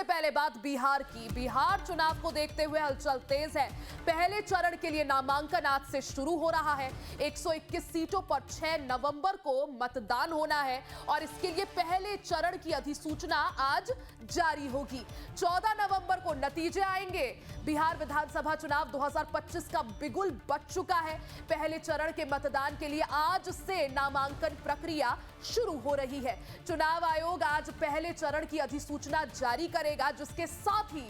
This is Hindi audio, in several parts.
सबसे पहले बात बिहार की। बिहार चुनाव को देखते हुए हलचल तेज है। पहले चरण के लिए नामांकन आज से शुरू हो रहा है। 121 सीटों पर 6 नवंबर को मतदान होना है और इसके लिए पहले चरण की अधिसूचना आज जारी होगी। 14 नवंबर को नतीजे आएंगे। बिहार विधानसभा चुनाव 2025 का बिगुल बज चुका है। पहले चरण के मतदान के लिए आज से नामांकन प्रक्रिया शुरू हो रही है। चुनाव आयोग आज पहले चरण की अधिसूचना जारी करेगा, जिसके साथ ही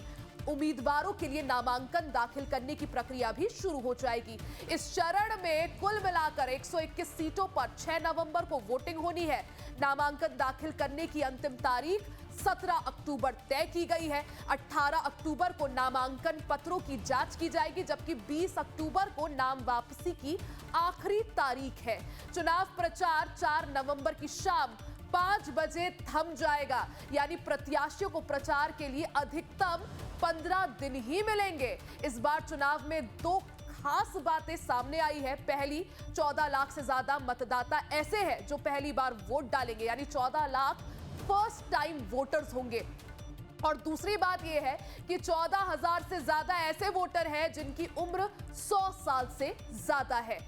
उम्मीदवारों के लिए नामांकन दाखिल करने की प्रक्रिया भी शुरू हो जाएगी। इस चरण में कुल मिलाकर 121 सीटों पर 6 नवंबर को वोटिंग होनी है। नामांकन दाखिल करने की अंतिम तारीख 17 अक्टूबर तय की गई है। 18 अक्टूबर को नामांकन पत्रों की जांच की जाएगी, जबकि 20 अक्टूबर को नाम वापसी की आखिरी तारीख है। चुनाव प्रचार 4 नवंबर की शाम 5 बजे थम जाएगा, यानी प्रत्याशियों को प्रचार के लिए अधिकतम 15 दिन ही मिलेंगे। इस बार चुनाव में 2 खास बातें सामने आई है। पहली, 14 लाख से ज्यादा मतदाता ऐसे हैं जो पहली बार वोट डालेंगे, यानी 14 लाख फर्स्ट टाइम वोटर्स होंगे। और दूसरी बात यह है कि 14,000 से ज्यादा ऐसे वोटर हैं जिनकी उम्र 100 साल से ज्यादा है।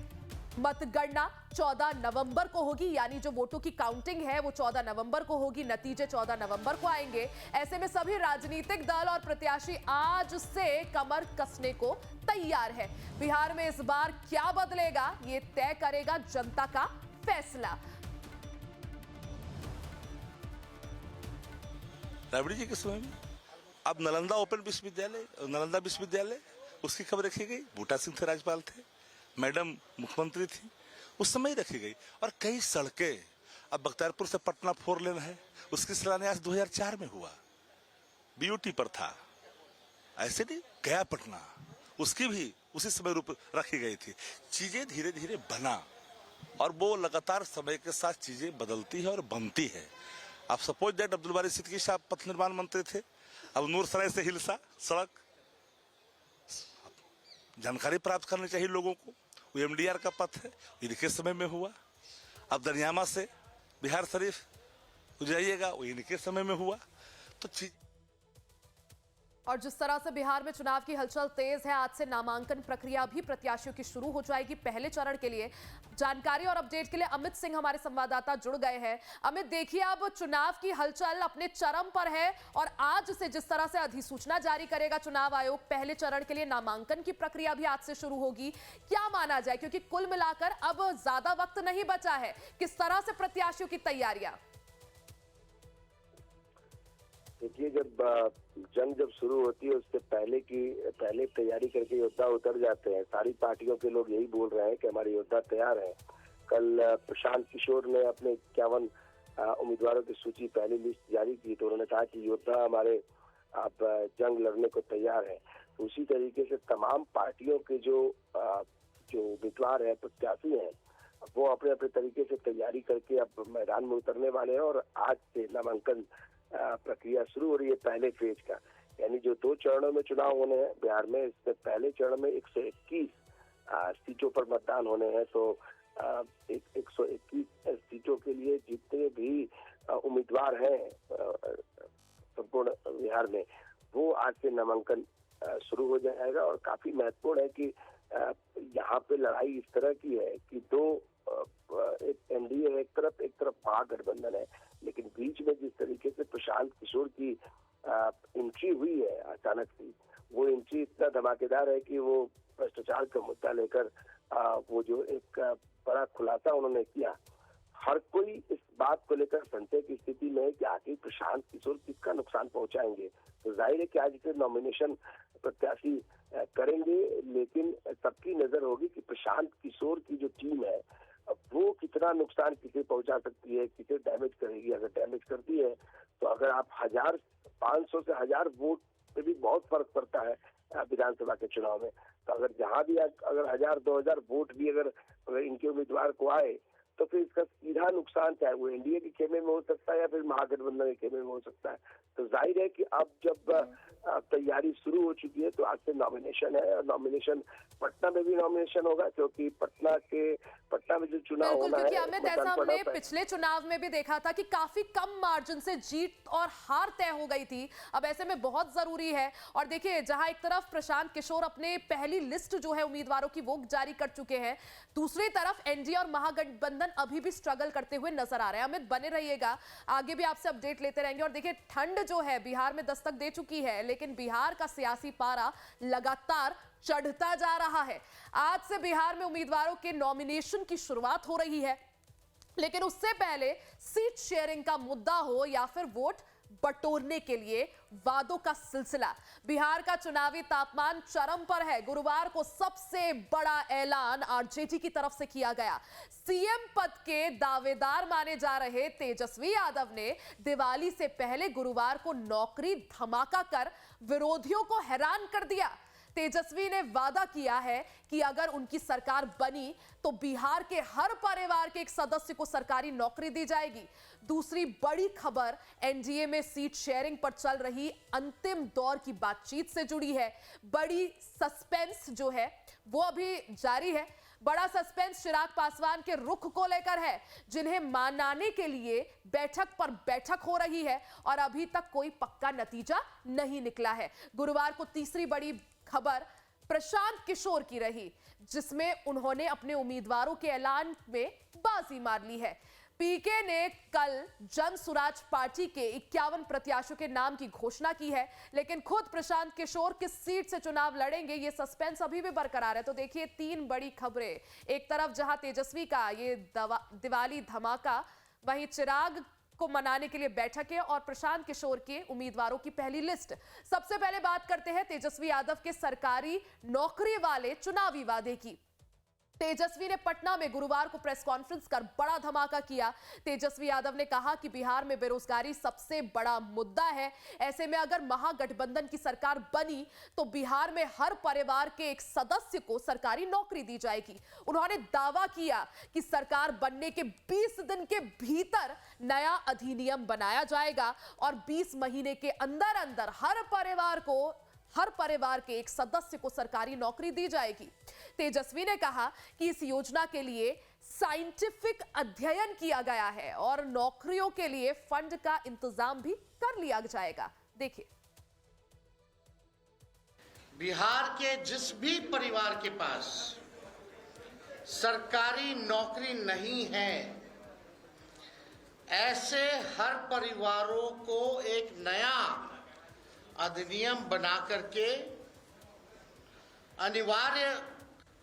मतगणना 14 नवंबर को होगी, यानी जो वोटों की काउंटिंग है वो 14 नवंबर को होगी। नतीजे 14 नवंबर को आएंगे। ऐसे में सभी राजनीतिक दल और प्रत्याशी आज से कमर कसने को तैयार है। बिहार में इस बार क्या बदलेगा, ये तय करेगा जनता का फैसला। राबड़ी जी के समय में अब नालंदा ओपन विश्वविद्यालय, नालंदा विश्वविद्यालय, उसकी खबर रखी गई। बूटा सिंह थे, राज्यपाल थे, मैडम मुख्यमंत्री थी, उस समय ही रखी गई। और कई सड़कें, अब बख्तियारपुर से पटना 4 लेन है, उसकी शिलान्यास 2004 में हुआ, बीयूटी पर था। ऐसे नहीं, गया पटना, उसकी भी उसी समय रूप रखी गई थी। चीजें धीरे धीरे बना और वो लगातार समय के साथ चीजें बदलती है और बनती है। आप सपोज दैट अब्दुल बारी सिद्दीकी साहब पथ निर्माण मंत्री थे, अब नूरसराय से हिलसा सड़क, जानकारी प्राप्त करनी चाहिए लोगों को। वो एमडीआर का पथ है, इनके समय में हुआ। अब दरियामा से बिहार शरीफ जाइएगा, वो इनके समय में हुआ। तो और जिस तरह से बिहार में चुनाव की हलचल तेज है, आज से नामांकन प्रक्रिया भी प्रत्याशियों की शुरू हो जाएगी पहले चरण के लिए। जानकारी और अपडेट के लिए अमित सिंह हमारे संवाददाता जुड़ गए हैं। अमित, देखिए अब चुनाव की हलचल अपने चरम पर है और आज से जिस तरह से अधिसूचना जारी करेगा चुनाव आयोग, पहले चरण के लिए नामांकन की प्रक्रिया भी आज से शुरू होगी। क्या माना जाए, क्योंकि कुल मिलाकर अब ज्यादा वक्त नहीं बचा है, किस तरह से प्रत्याशियों की तैयारियां? देखिए, जब शुरू होती है उससे पहले तैयारी करके योद्धा उतर जाते हैं। सारी पार्टियों के लोग यही बोल रहे हैं कि हमारे योद्धा तैयार हैं। कल प्रशांत किशोर ने अपने 51 उम्मीदवारों की सूची, पहली लिस्ट जारी की, तो उन्होंने कहा कि योद्धा हमारे अब जंग लड़ने को तैयार है। तो उसी तरीके से तमाम पार्टियों के जो उम्मीदवार हैं, प्रत्याशी हैं, वो अपने अपने तरीके से तैयारी करके अब मैदान में उतरने वाले हैं। और आज से नामांकन प्रक्रिया शुरू हो रही है पहले फेज का, यानी जो 2 चरणों में चुनाव होने हैं बिहार में। इसमें पहले चरण में 121 सीटों पर मतदान होने हैं। तो 121 सीटों के लिए जितने भी उम्मीदवार हैं संपूर्ण बिहार में, वो आज से नामांकन शुरू हो जाएगा। और काफी महत्वपूर्ण है कि यहाँ पे लड़ाई इस तरह की है कि एक एनडीए है एक तरफ महागठबंधन है, लेकिन बीच में जिस तरीके से प्रशांत किशोर की एंट्री हुई है अचानक से, वो एंट्री इतना धमाकेदार है कि वो भ्रष्टाचार का मुद्दा लेकर वो जो एक बड़ा खुलासा उन्होंने किया, हर कोई इस बात को लेकर संशय की स्थिति में है कि आखिर प्रशांत किशोर किसका नुकसान पहुंचाएंगे। तो जाहिर है कि आज से नॉमिनेशन प्रत्याशी करेंगे, लेकिन सबकी नजर होगी कि प्रशांत किशोर की जो टीम है वो कितना नुकसान किसे पहुंचा सकती है, किसे डैमेज करेगी। अगर डैमेज करती है तो अगर आप 500 से 1000 वोट पे भी बहुत फर्क पड़ता है विधानसभा के चुनाव में। तो अगर जहां भी अगर 1000-2000 वोट भी अगर इनके उम्मीदवार को आए, तो फिर इसका सीधा नुकसान चाहे वो एनडीए के खेमे में हो सकता है या फिर महागठबंधन के खेमे में हो सकता है। तो जाहिर है कि अब जब तैयारी शुरू हो चुकी है। तो आज से नॉमिनेशन है, और नॉमिनेशन पटना में भी नॉमिनेशन होगा, क्योंकि पटना में जो चुनाव बिल्कुल, होना क्योंकि है अमित वो ऐसा कल हमने पड़ा पिछले चुनाव में भी देखा था कि काफी कम मार्जिन से जीत और हार तय हो गई थी। अब ऐसे में बहुत जरूरी है। और देखिए, जहां एक तरफ प्रशांत किशोर अपने पहली लिस्ट जो है उम्मीदवारों की वो जारी कर चुके हैं, दूसरी तरफ एनडीए और महागठबंधन अभी भी स्ट्रगल करते हुए नजर आ रहे हैं। अमित बने रहिएगा, आगे भी आपसे अपडेट लेते रहेंगे। और देखिए, ठंड जो है बिहार में दस्तक दे चुकी है, लेकिन बिहार का सियासी पारा लगातार चढ़ता जा रहा है। आज से बिहार में उम्मीदवारों के नॉमिनेशन की शुरुआत हो रही है, लेकिन उससे पहले सीट शेयरिंग का मुद्दा हो या फिर वोट बटोरने के लिए वादों का सिलसिला, बिहार का चुनावी तापमान चरम पर है। गुरुवार को सबसे बड़ा ऐलान आरजेडी की तरफ से किया गया। सीएम पद के दावेदार माने जा रहे तेजस्वी यादव ने दिवाली से पहले गुरुवार को नौकरी धमाका कर विरोधियों को हैरान कर दिया। तेजस्वी ने वादा किया है कि अगर उनकी सरकार बनी तो बिहार के हर परिवार के एक सदस्य को सरकारी नौकरी दी जाएगी। दूसरी बड़ी खबर एनडीए में सीट शेयरिंग पर चल रही अंतिम दौर की बातचीत से जुड़ी है। बड़ी सस्पेंस जो है वो अभी जारी है। बड़ा सस्पेंस चिराग पासवान के रुख को लेकर है, जिन्हें मनाने के लिए बैठक पर बैठक हो रही है और अभी तक कोई पक्का नतीजा नहीं निकला है। गुरुवार को तीसरी बड़ी खबर प्रशांत किशोर की रही, जिसमें उन्होंने अपने उम्मीदवारों के ऐलान में बाजी मार ली है। पीके ने कल जन सुराज पार्टी के 51 प्रत्याशियों के नाम की घोषणा की है, लेकिन खुद प्रशांत किशोर किस सीट से चुनाव लड़ेंगे ये सस्पेंस अभी भी बरकरार है। तो देखिए, तीन बड़ी खबरें, एक तरफ जहां तेजस्वी का ये दिवाली धमाका, वहीं चिराग को मनाने के लिए बैठक है और प्रशांत किशोर के उम्मीदवारों की पहली लिस्ट। सबसे पहले बात करते हैं तेजस्वी यादव के सरकारी नौकरी वाले चुनावी वादे की। तेजस्वी ने पटना में गुरुवार को प्रेस कॉन्फ्रेंस कर बड़ा धमाका किया। तेजस्वी यादव ने कहा कि बिहार में बेरोजगारी सबसे बड़ा मुद्दा है। ऐसे में अगर महागठबंधन की सरकार बनी तो बिहार में हर परिवार के एक सदस्य को सरकारी नौकरी दी जाएगी। उन्होंने दावा किया कि सरकार बनने के 20 दिन के भीतर नया अधिनियम बनाया जाएगा और 20 महीने के अंदर अंदर हर परिवार के एक सदस्य को सरकारी नौकरी दी जाएगी। तेजस्वी ने कहा कि इस योजना के लिए साइंटिफिक अध्ययन किया गया है और नौकरियों के लिए फंड का इंतजाम भी कर लिया जाएगा। देखिए, बिहार के जिस भी परिवार के पास सरकारी नौकरी नहीं है, ऐसे हर परिवारों को एक नया अधिनियम बना करके अनिवार्य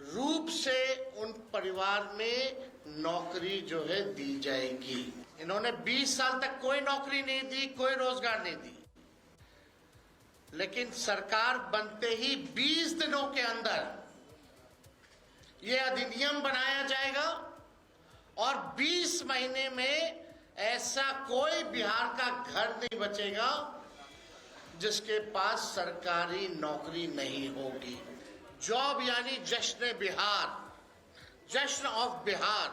रूप से उन परिवार में नौकरी जो है दी जाएगी। इन्होंने 20 साल तक कोई नौकरी नहीं दी, कोई रोजगार नहीं दी, लेकिन सरकार बनते ही 20 दिनों के अंदर ये अधिनियम बनाया जाएगा और 20 महीने में ऐसा कोई बिहार का घर नहीं बचेगा जिसके पास सरकारी नौकरी नहीं होगी। जॉब यानी जश्न बिहार, जश्न ऑफ बिहार।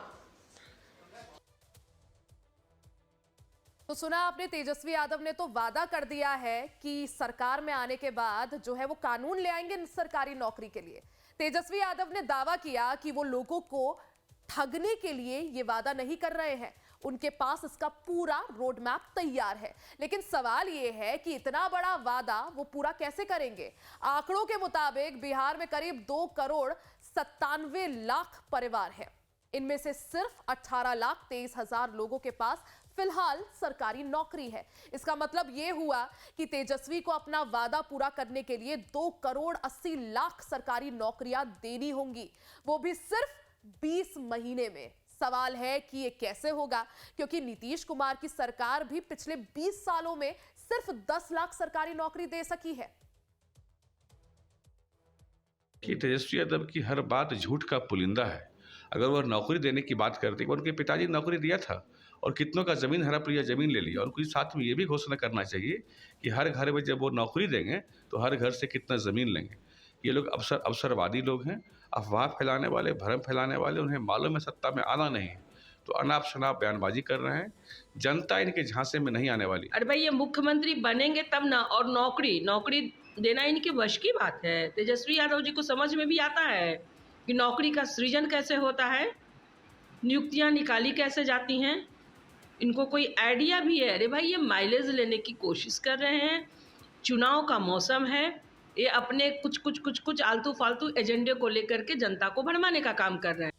तो सुना आपने, तेजस्वी यादव ने तो वादा कर दिया है कि सरकार में आने के बाद जो है वो कानून ले आएंगे सरकारी नौकरी के लिए। तेजस्वी यादव ने दावा किया कि वो लोगों को ठगने के लिए ये वादा नहीं कर रहे हैं, उनके पास इसका पूरा रोड मैप तैयार है। लेकिन सवाल ये है कि इतना बड़ा वादा वो पूरा कैसे करेंगे। आंकड़ों के मुताबिक बिहार में करीब 2,97,00,000 परिवार हैं। इनमें से सिर्फ 18,23,000 लोगों के पास फिलहाल सरकारी नौकरी है। इसका मतलब यह हुआ कि तेजस्वी को अपना वादा पूरा करने के लिए 2,80,00,000 सरकारी नौकरियां देनी होंगी, वो भी सिर्फ 20 महीने में। सवाल है कि ये कैसे होगा, क्योंकि नीतीश कुमार की सरकार भी पिछले 20 सालों में सिर्फ 10 लाख सरकारी नौकरी दे सकी है। कि तेजस्वी यादव की हर बात झूठ का पुलिंदा है। अगर वह नौकरी देने की बात करते, उनके पिताजी ने नौकरी दिया था और कितनों का जमीन हड़प लिया, जमीन ले लिया। और उनके साथ में ये भी घोषणा करना चाहिए कि हर घर में जब वो नौकरी देंगे तो हर घर से कितना जमीन लेंगे। ये लोग अवसरवादी लोग हैं, अफवाह फैलाने वाले, भ्रम फैलाने वाले। उन्हें मालूम है सत्ता में आना नहीं है, तो अनाप शनाप बयानबाजी कर रहे हैं। जनता इनके झांसे में नहीं आने वाली। अरे भाई, ये मुख्यमंत्री बनेंगे तब ना। और नौकरी देना इनके वश की बात है। तेजस्वी यादव जी को समझ में भी आता है कि नौकरी का सृजन कैसे होता है, नियुक्तियां निकाली कैसे जाती हैं। इनको कोई आइडिया भी है। अरे भाई, ये माइलेज लेने की कोशिश कर रहे हैं, चुनाव का मौसम है, ये अपने कुछ आलतू फालतू एजेंडे को लेकर के जनता को भरमाने का काम कर रहे हैं।